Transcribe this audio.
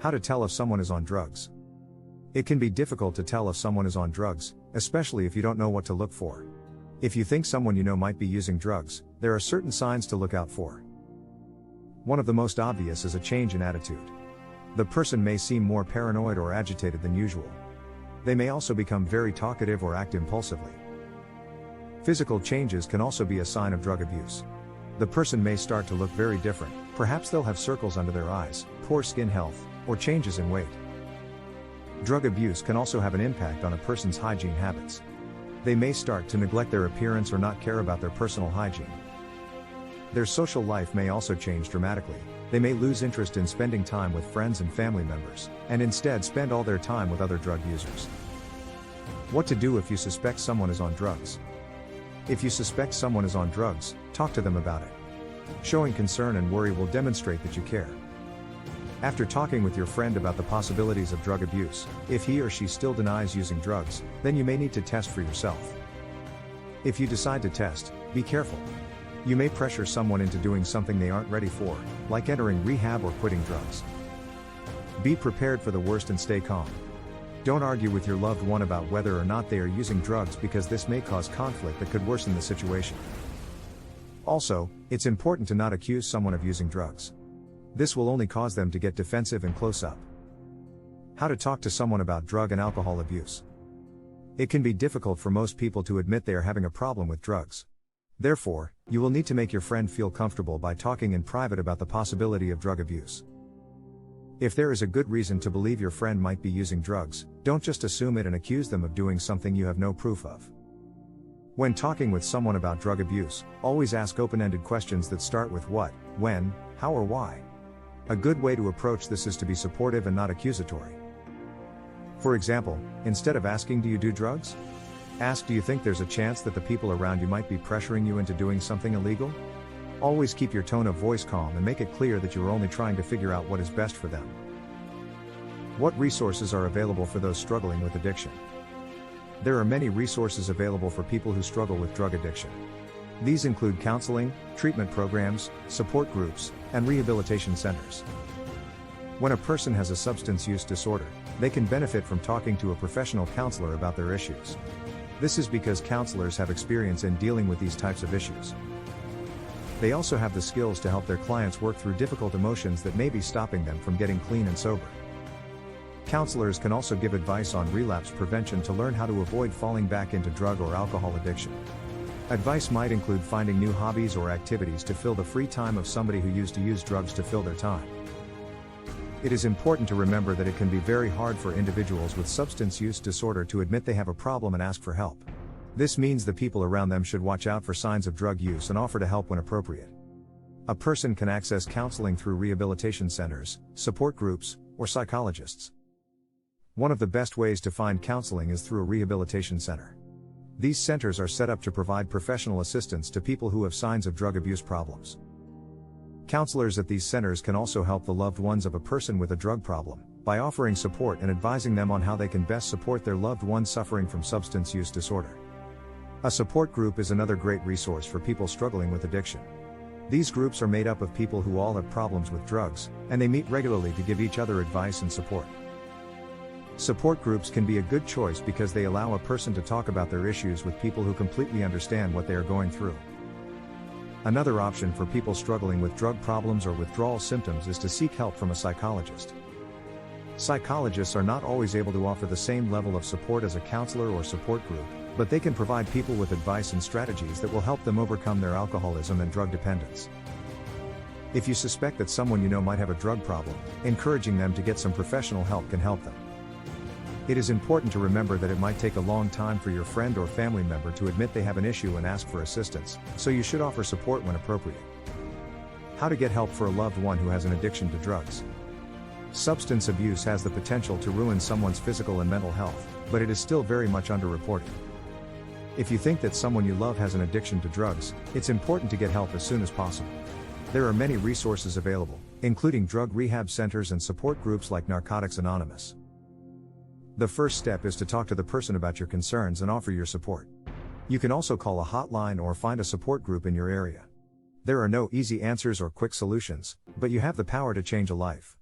How to tell if someone is on drugs. It can be difficult to tell if someone is on drugs, especially if you don't know what to look for. If you think someone you know might be using drugs, there are certain signs to look out for. One of the most obvious is a change in attitude. The person may seem more paranoid or agitated than usual. They may also become very talkative or act impulsively. Physical changes can also be a sign of drug abuse. The person may start to look very different, perhaps they'll have circles under their eyes, poor skin health, or changes in weight. Drug abuse can also have an impact on a person's hygiene habits. They may start to neglect their appearance or not care about their personal hygiene. Their social life may also change dramatically. They may lose interest in spending time with friends and family members, and instead spend all their time with other drug users. What to do if you suspect someone is on drugs? If you suspect someone is on drugs, talk to them about it. Showing concern and worry will demonstrate that you care. After talking with your friend about the possibilities of drug abuse, if he or she still denies using drugs, then you may need to test for yourself. If you decide to test, be careful. You may pressure someone into doing something they aren't ready for, like entering rehab or quitting drugs. Be prepared for the worst and stay calm. Don't argue with your loved one about whether or not they are using drugs, because this may cause conflict that could worsen the situation. Also, it's important to not accuse someone of using drugs. This will only cause them to get defensive and close up. How to talk to someone about drug and alcohol abuse. It can be difficult for most people to admit they are having a problem with drugs. Therefore, you will need to make your friend feel comfortable by talking in private about the possibility of drug abuse. If there is a good reason to believe your friend might be using drugs, don't just assume it and accuse them of doing something you have no proof of. When talking with someone about drug abuse, always ask open-ended questions that start with what, when, how or why. A good way to approach this is to be supportive and not accusatory. For example, instead of asking, "Do you do drugs?" ask, "Do you think there's a chance that the people around you might be pressuring you into doing something illegal?" Always keep your tone of voice calm and make it clear that you are only trying to figure out what is best for them. What resources are available for those struggling with addiction? There are many resources available for people who struggle with drug addiction. These include counseling, treatment programs, support groups, and rehabilitation centers. When a person has a substance use disorder, they can benefit from talking to a professional counselor about their issues. This is because counselors have experience in dealing with these types of issues. They also have the skills to help their clients work through difficult emotions that may be stopping them from getting clean and sober. Counselors can also give advice on relapse prevention to learn how to avoid falling back into drug or alcohol addiction. Advice might include finding new hobbies or activities to fill the free time of somebody who used to use drugs to fill their time. It is important to remember that it can be very hard for individuals with substance use disorder to admit they have a problem and ask for help. This means the people around them should watch out for signs of drug use and offer to help when appropriate. A person can access counseling through rehabilitation centers, support groups, or psychologists. One of the best ways to find counseling is through a rehabilitation center. These centers are set up to provide professional assistance to people who have signs of drug abuse problems. Counselors at these centers can also help the loved ones of a person with a drug problem by offering support and advising them on how they can best support their loved ones suffering from substance use disorder. A support group is another great resource for people struggling with addiction. These groups are made up of people who all have problems with drugs, and they meet regularly to give each other advice and support. Support groups can be a good choice because they allow a person to talk about their issues with people who completely understand what they are going through. Another option for people struggling with drug problems or withdrawal symptoms is to seek help from a psychologist. Psychologists are not always able to offer the same level of support as a counselor or support group, but they can provide people with advice and strategies that will help them overcome their alcoholism and drug dependence. If you suspect that someone you know might have a drug problem, encouraging them to get some professional help can help them. It is important to remember that it might take a long time for your friend or family member to admit they have an issue and ask for assistance, so you should offer support when appropriate. How to get help for a loved one who has an addiction to drugs. Substance abuse has the potential to ruin someone's physical and mental health, but it is still very much underreported. If you think that someone you love has an addiction to drugs, it's important to get help as soon as possible. There are many resources available, including drug rehab centers and support groups like Narcotics Anonymous. The first step is to talk to the person about your concerns and offer your support. You can also call a hotline or find a support group in your area. There are no easy answers or quick solutions, but you have the power to change a life.